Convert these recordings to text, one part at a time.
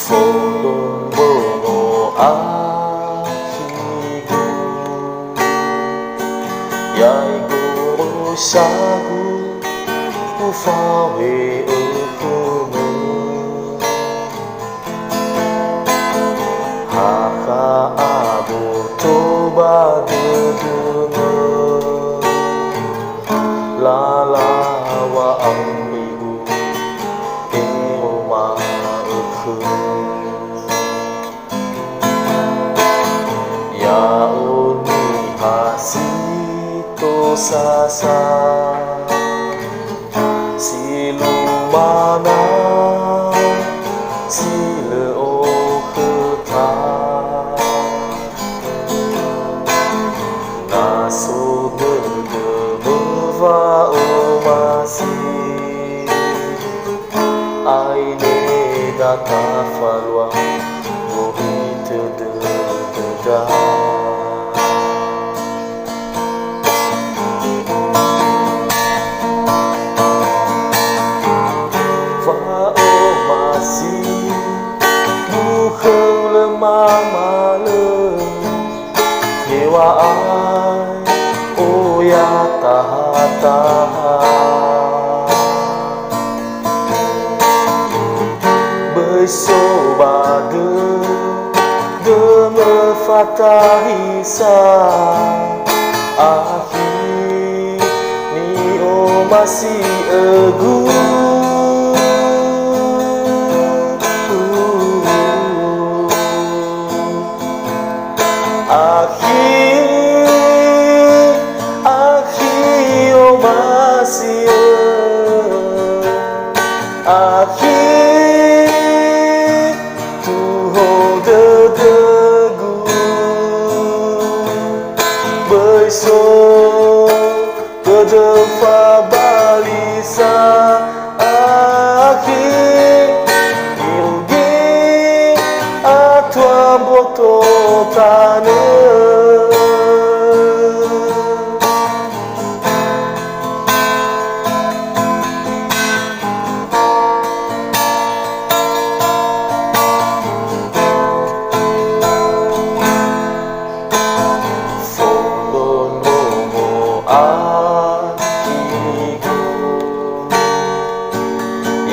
Follow akiku Yai guru sagu ufawe ukumu Haka abu toba dedungu Lalawa ambigu Iroma ukumu Ya uni hasito sasa Silumana sile o kheta Naso berde meva o masi Aine data falwa Mohite de da Mama Dewa ai oh ya taha Bersobade Deme fatahisa Akhir ni oh masih egu Akhir oh masih Akhir tuho dedegu Besok kedefa balisa Akhir ilgi atua boto tanah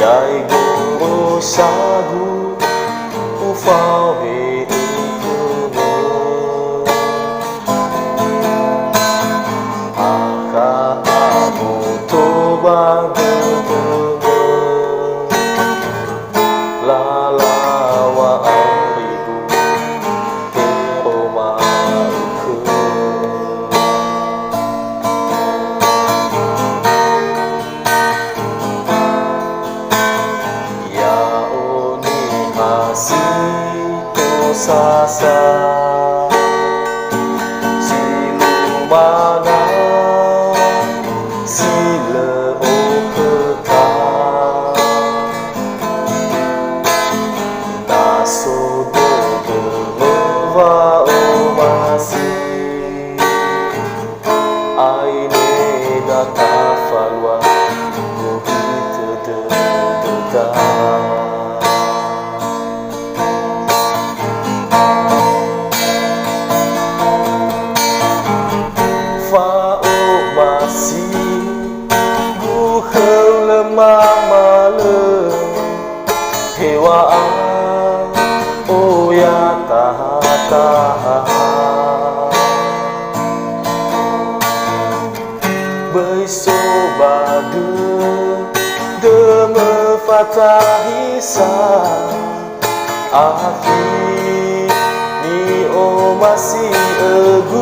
Yai guru sagu ufawe ukumu Aka abu toba dedungu Lalawa amrigu Iroma ukumu Hasito sasa Silumana sile o kheta Naso dede meva o masih Aine data falwa Mohite de Mama Dewa ai oh ya taha Bersobade Deme fatahisa Akhir ni oh masih egu